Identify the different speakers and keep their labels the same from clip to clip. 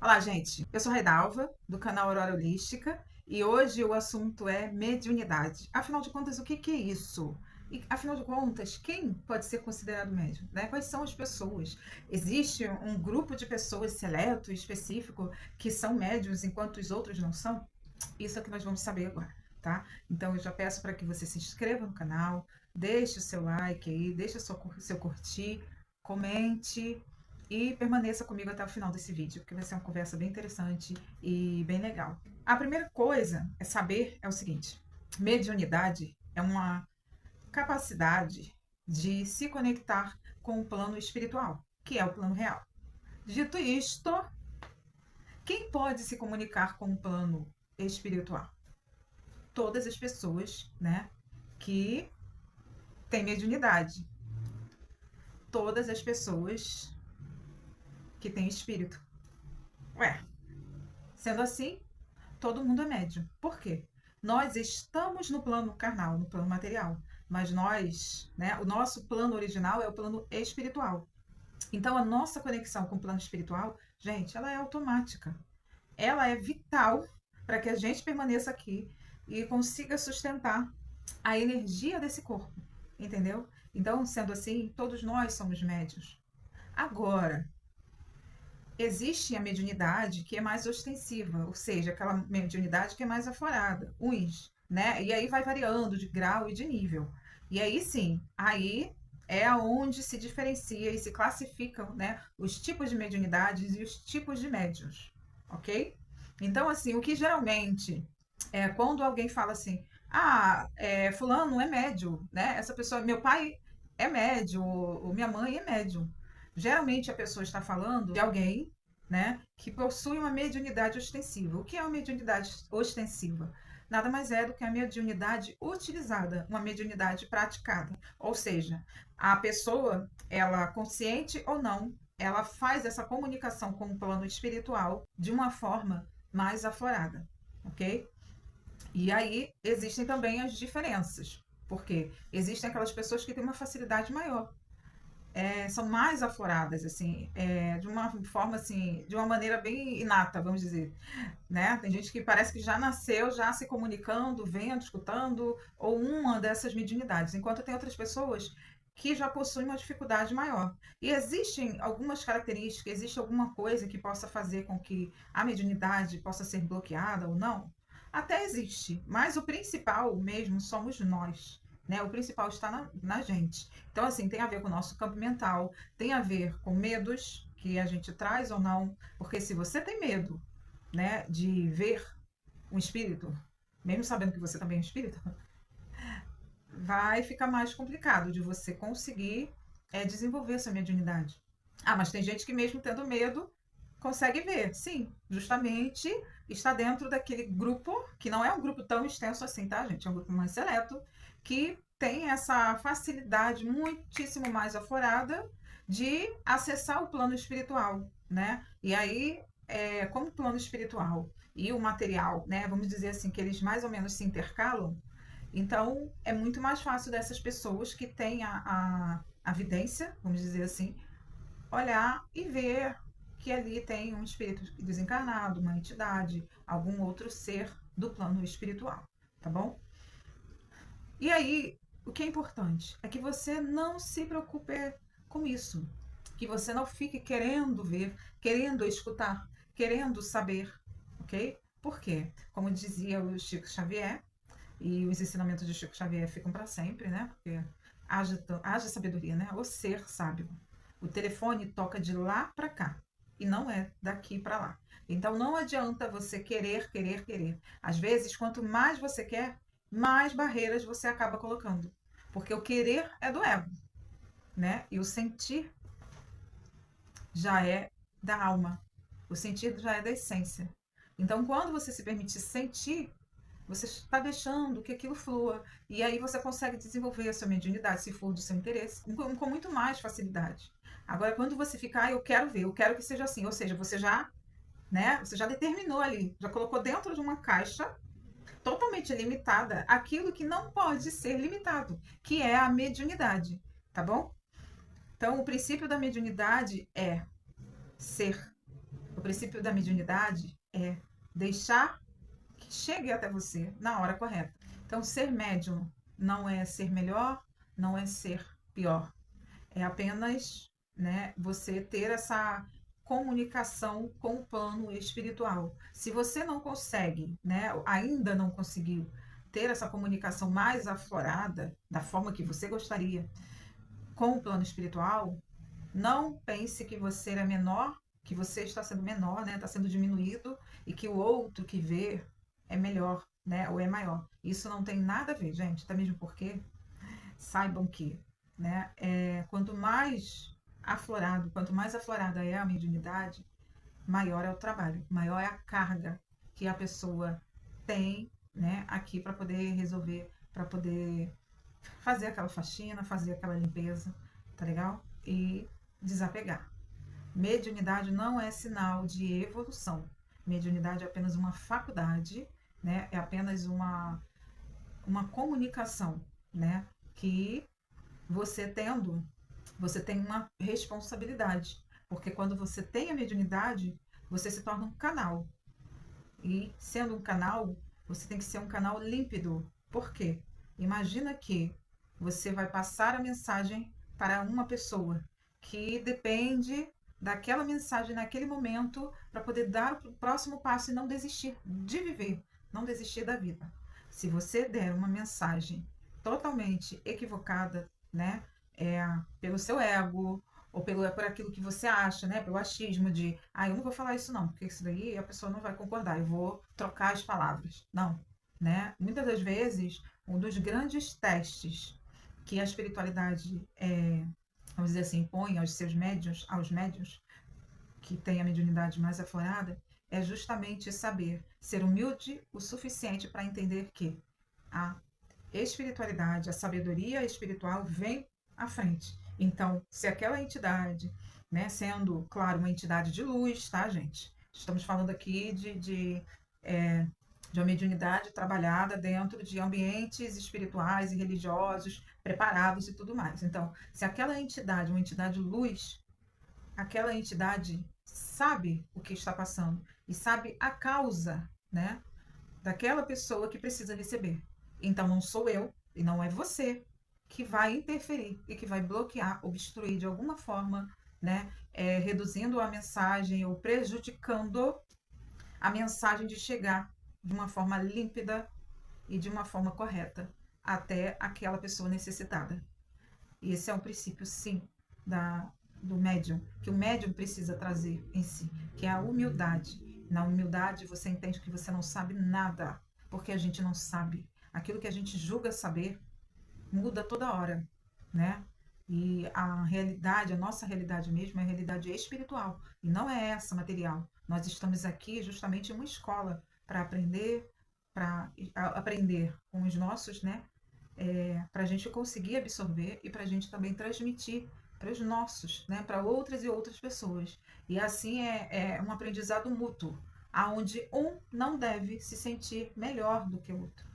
Speaker 1: Olá, gente. Eu sou Raidalva, do canal Aurora Holística, e hoje o assunto é mediunidade. Afinal de contas, o que é isso? E, afinal de contas, quem pode ser considerado médium, né? Quais são as pessoas? Existe um grupo de pessoas seleto, específico, que são médiums, enquanto os outros não são? Isso é o que nós vamos saber agora, tá? Então, eu já peço para que você se inscreva no canal, deixe o seu like aí, deixe o seu curtir, comente e permaneça comigo até o final desse vídeo, porque vai ser uma conversa bem interessante e bem legal. A primeira coisa é saber é o seguinte: mediunidade é uma capacidade de se conectar com o plano espiritual, que é o plano real. Dito isto, quem pode se comunicar com o plano espiritual? Todas as pessoas, né, que têm mediunidade. Todas as pessoas que têm espírito. Ué, sendo assim, todo mundo é médium. Por quê? Nós estamos no plano carnal, no plano material, mas nós, né, o nosso plano original é o plano espiritual. Então, a nossa conexão com o plano espiritual, gente, ela é automática. Ela é vital para que a gente permaneça aqui e consiga sustentar a energia desse corpo, entendeu? Então, sendo assim, todos nós somos médios. Agora, existe a mediunidade que é mais ostensiva, ou seja, aquela mediunidade que é mais aforada, uns, né? E aí vai variando de grau e de nível. E aí sim, aí é onde se diferencia e se classificam, né, os tipos de mediunidades e os tipos de médiuns, ok? Então, assim, o que geralmente é quando alguém fala assim, fulano é médium, né? Essa pessoa, meu pai é médium, ou minha mãe é médium. Geralmente a pessoa está falando de alguém, né, que possui uma mediunidade ostensiva. O que é uma mediunidade ostensiva? Nada mais é do que a mediunidade utilizada, uma mediunidade praticada. Ou seja, a pessoa, ela consciente ou não, ela faz essa comunicação com o plano espiritual de uma forma mais aforada, ok? E aí existem também as diferenças, porque existem aquelas pessoas que têm uma facilidade maior, são mais aforadas, assim, de uma forma, assim, de uma maneira bem inata, vamos dizer, né? Tem gente que parece que já nasceu, já se comunicando, vendo, escutando, ou uma dessas mediunidades, enquanto tem outras pessoas que já possuem uma dificuldade maior. E existem algumas características, existe alguma coisa que possa fazer com que a mediunidade possa ser bloqueada ou não? Até existe, mas o principal mesmo somos nós. Né? O principal está na gente. Então, assim, tem a ver com o nosso campo mental, tem a ver com medos que a gente traz ou não, porque se você tem medo, né, de ver um espírito, mesmo sabendo que você também é um espírito, vai ficar mais complicado de você conseguir desenvolver essa mediunidade. Ah, mas tem gente que mesmo tendo medo consegue ver, sim, justamente está dentro daquele grupo, que não é um grupo tão extenso assim, tá, gente? É um grupo mais seleto, que tem essa facilidade muitíssimo mais aforada de acessar o plano espiritual, né? E aí, como o plano espiritual e o material, né? Vamos dizer assim, que eles mais ou menos se intercalam, então é muito mais fácil dessas pessoas que têm a vidência, vamos dizer assim, olhar e ver que ali tem um espírito desencarnado, uma entidade, algum outro ser do plano espiritual, tá bom? E aí, o que é importante é que você não se preocupe com isso, que você não fique querendo ver, querendo escutar, querendo saber, ok? Por quê? Como dizia o Chico Xavier, e os ensinamentos de Chico Xavier ficam para sempre, né? Porque haja sabedoria, né? O ser sábio. O telefone toca de lá para cá e não é daqui para lá. Então não adianta você querer, querer, querer. Às vezes, quanto mais você quer, mais barreiras você acaba colocando. Porque o querer é do ego, né? E o sentir já é da alma. O sentir já é da essência. Então, quando você se permite sentir, você está deixando que aquilo flua. E aí você consegue desenvolver a sua mediunidade, se for do seu interesse, com muito mais facilidade. Agora, quando você ficar, eu quero ver, eu quero que seja assim. Ou seja, você já, né, você já determinou ali, já colocou dentro de uma caixa totalmente limitada aquilo que não pode ser limitado, que é a mediunidade, tá bom? Então, o princípio da mediunidade é ser, princípio da mediunidade é deixar que chegue até você na hora correta. Então, ser médium não é ser melhor, não é ser pior. É apenas, né, você ter essa comunicação com o plano espiritual. Se você não consegue, né, ainda não conseguiu ter essa comunicação mais aflorada, da forma que você gostaria, com o plano espiritual, não pense que você é menor, que você está sendo menor, né, está sendo diminuído, e que o outro que vê é melhor, né, ou é maior. Isso não tem nada a ver, gente, até mesmo porque saibam que, né, quanto mais aflorada é a mediunidade, maior é o trabalho, maior é a carga que a pessoa tem, né, aqui para poder resolver, para poder fazer aquela faxina, fazer aquela limpeza, tá legal? E desapegar. Mediunidade não é sinal de evolução. Mediunidade é apenas uma faculdade, né? É apenas uma comunicação, né? Que você tendo, você tem uma responsabilidade. Porque quando você tem a mediunidade, você se torna um canal. E sendo um canal, você tem que ser um canal límpido. Por quê? Imagina que você vai passar a mensagem para uma pessoa que depende daquela mensagem naquele momento para poder dar o próximo passo e não desistir de viver, não desistir da vida. Se você der uma mensagem totalmente equivocada, né, pelo seu ego, ou por aquilo que você acha, né? Pelo achismo de, eu não vou falar isso não, porque isso daí a pessoa não vai concordar, eu vou trocar as palavras. Não, né? Muitas das vezes, um dos grandes testes que a espiritualidade, vamos dizer assim, impõe aos médiuns que têm a mediunidade mais aflorada, é justamente saber ser humilde o suficiente para entender que a espiritualidade, a sabedoria espiritual vem à frente. Então, se aquela entidade, né, sendo, claro, uma entidade de luz, tá, gente? Estamos falando aqui de uma mediunidade trabalhada dentro de ambientes espirituais e religiosos, preparados e tudo mais. Então, se aquela entidade, uma entidade luz, aquela entidade sabe o que está passando e sabe a causa, né, daquela pessoa que precisa receber. Então não sou eu e não é você que vai interferir e que vai bloquear, obstruir de alguma forma, né, reduzindo a mensagem ou prejudicando a mensagem de chegar de uma forma límpida e de uma forma correta até aquela pessoa necessitada. E esse é um princípio, sim, do médium, que o médium precisa trazer em si, que é a humildade. Na humildade você entende que você não sabe nada, porque a gente não sabe. Aquilo que a gente julga saber muda toda hora, né? E a realidade, a nossa realidade mesmo, é a realidade espiritual, e não é essa material. Nós estamos aqui justamente em uma escola para aprender com os nossos, né? Para a gente conseguir absorver e para a gente também transmitir para os nossos, né, para outras e outras pessoas. E assim é um aprendizado mútuo, aonde um não deve se sentir melhor do que o outro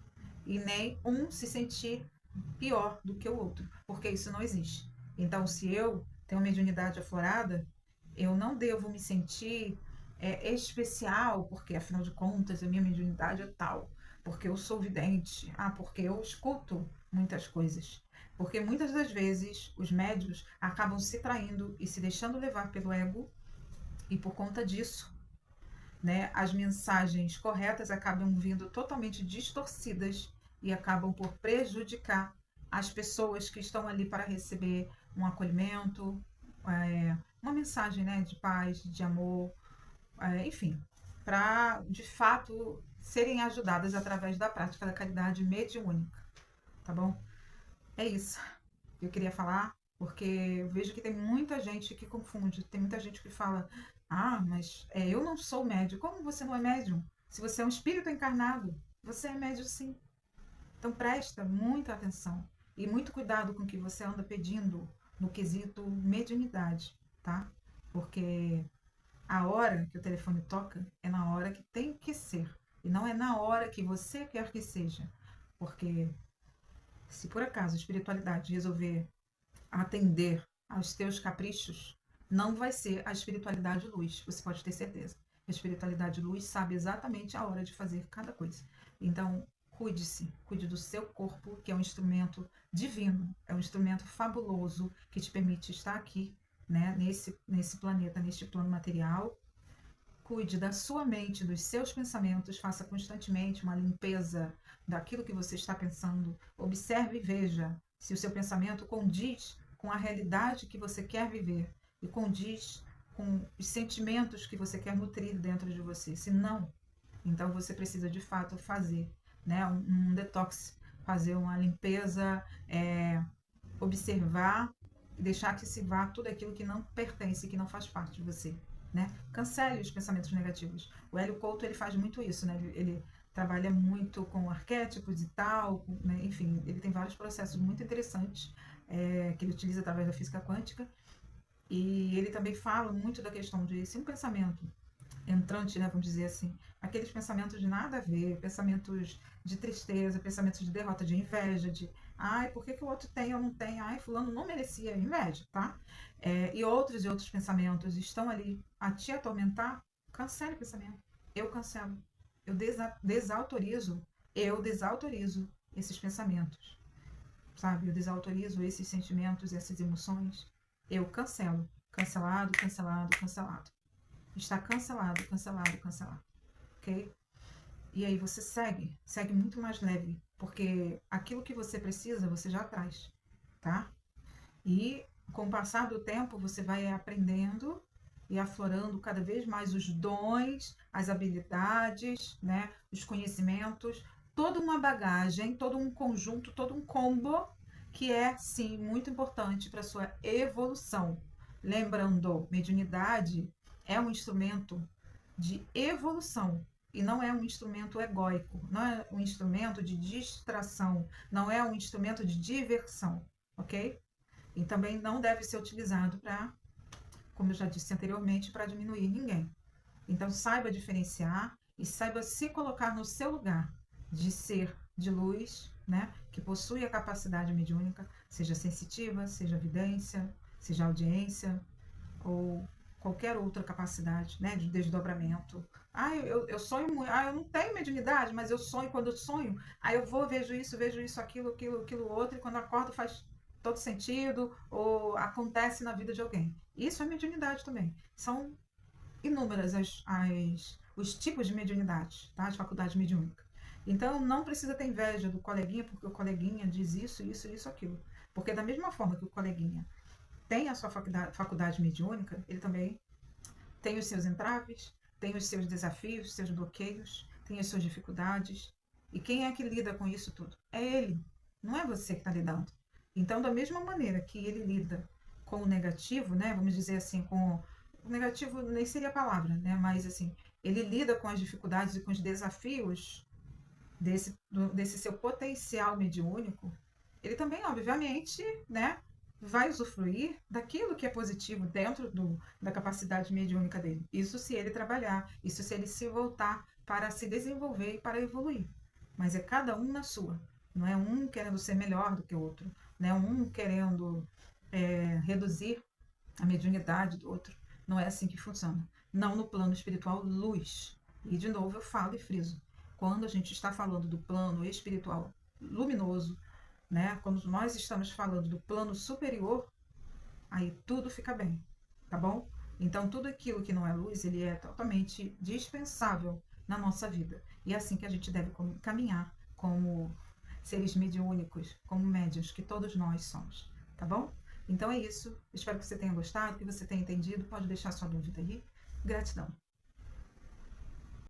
Speaker 1: e nem um se sentir pior do que o outro, porque isso não existe. Então, se eu tenho mediunidade aflorada, eu não devo me sentir especial, porque afinal de contas a minha mediunidade é tal, porque eu sou vidente, porque eu escuto muitas coisas. Porque muitas das vezes os médios acabam se traindo e se deixando levar pelo ego, e por conta disso, né, as mensagens corretas acabam vindo totalmente distorcidas e acabam por prejudicar as pessoas que estão ali para receber um acolhimento, uma mensagem, né, de paz, de amor, enfim, para de fato serem ajudadas através da prática da caridade mediúnica, tá bom? É isso que eu queria falar, porque eu vejo que tem muita gente que confunde, tem muita gente que fala, mas eu não sou médium. Como você não é médium? Se você é um espírito encarnado, você é médium sim. Então presta muita atenção e muito cuidado com o que você anda pedindo no quesito mediunidade, tá? Porque a hora que o telefone toca é na hora que tem que ser e não é na hora que você quer que seja. Porque se por acaso a espiritualidade resolver atender aos teus caprichos, não vai ser a espiritualidade luz, você pode ter certeza. A espiritualidade luz sabe exatamente a hora de fazer cada coisa. Então, cuide-se, cuide do seu corpo, que é um instrumento divino, é um instrumento fabuloso que te permite estar aqui, né, nesse planeta, neste plano material. Cuide da sua mente, dos seus pensamentos, faça constantemente uma limpeza daquilo que você está pensando. Observe e veja se o seu pensamento condiz com a realidade que você quer viver e condiz com os sentimentos que você quer nutrir dentro de você. Se não, então você precisa de fato fazer, né, um detox, fazer uma limpeza, observar e deixar que se vá tudo aquilo que não pertence, que não faz parte de você, né? Cancele os pensamentos negativos. O Hélio Couto, ele faz muito isso, né? Ele trabalha muito com arquétipos e tal, né? Enfim, ele tem vários processos muito interessantes que ele utiliza através da física quântica. E ele também fala muito da questão de se um pensamento entrante, né, vamos dizer assim, aqueles pensamentos de nada a ver, pensamentos de tristeza, pensamentos de derrota, de inveja, de ai, por que, que o outro tem, eu não tenho, ai, fulano não merecia inveja, tá? E outros pensamentos estão ali a te atormentar, cancele o pensamento. Eu cancelo. Eu desautorizo esses pensamentos, sabe? Eu desautorizo esses sentimentos, essas emoções. Eu cancelo. Cancelado, cancelado, cancelado. Está cancelado, cancelado, cancelado. Ok? E aí você segue muito mais leve, porque aquilo que você precisa, você já traz, tá? E com o passar do tempo, você vai aprendendo e aflorando cada vez mais os dons, as habilidades, né? Os conhecimentos, toda uma bagagem, todo um conjunto, todo um combo que é, sim, muito importante para a sua evolução. Lembrando, mediunidade é um instrumento de evolução e não é um instrumento egóico, não é um instrumento de distração, não é um instrumento de diversão, ok? E também não deve ser utilizado para, como eu já disse anteriormente, para diminuir ninguém. Então saiba diferenciar e saiba se colocar no seu lugar de ser de luz, né, que possui a capacidade mediúnica, seja sensitiva, seja vidência, seja audiência ou qualquer outra capacidade, né, de desdobramento. Ah, eu sonho muito. Ah, eu não tenho mediunidade, mas eu sonho. Quando eu sonho, aí eu vou, vejo isso, aquilo outro, e quando eu acordo faz todo sentido, ou acontece na vida de alguém. Isso é mediunidade também. São inúmeras os tipos de mediunidade, tá? De faculdade mediúnica. Então, não precisa ter inveja do coleguinha, porque o coleguinha diz isso, aquilo. Porque da mesma forma que o coleguinha tem a sua faculdade mediúnica, ele também tem os seus entraves, tem os seus desafios, seus bloqueios, tem as suas dificuldades. E quem é que lida com isso tudo? É ele, não é você que está lidando. Então, da mesma maneira que ele lida com o negativo, né? Vamos dizer assim, com o negativo nem seria a palavra, né? Mas assim, ele lida com as dificuldades e com os desafios desse seu potencial mediúnico. Ele também, obviamente, né? Vai usufruir daquilo que é positivo dentro da capacidade mediúnica dele. Isso se ele trabalhar, isso se ele se voltar para se desenvolver e para evoluir. Mas é cada um na sua. Não é um querendo ser melhor do que o outro. Não é um querendo reduzir a mediunidade do outro. Não é assim que funciona. Não no plano espiritual luz. E de novo eu falo e friso. Quando a gente está falando do plano espiritual luminoso, né? Quando nós estamos falando do plano superior, aí tudo fica bem, tá bom? Então tudo aquilo que não é luz, ele é totalmente dispensável na nossa vida. E é assim que a gente deve caminhar como seres mediúnicos, como médiuns, que todos nós somos, tá bom? Então é isso. Espero que você tenha gostado, que você tenha entendido. Pode deixar sua dúvida aí. Gratidão.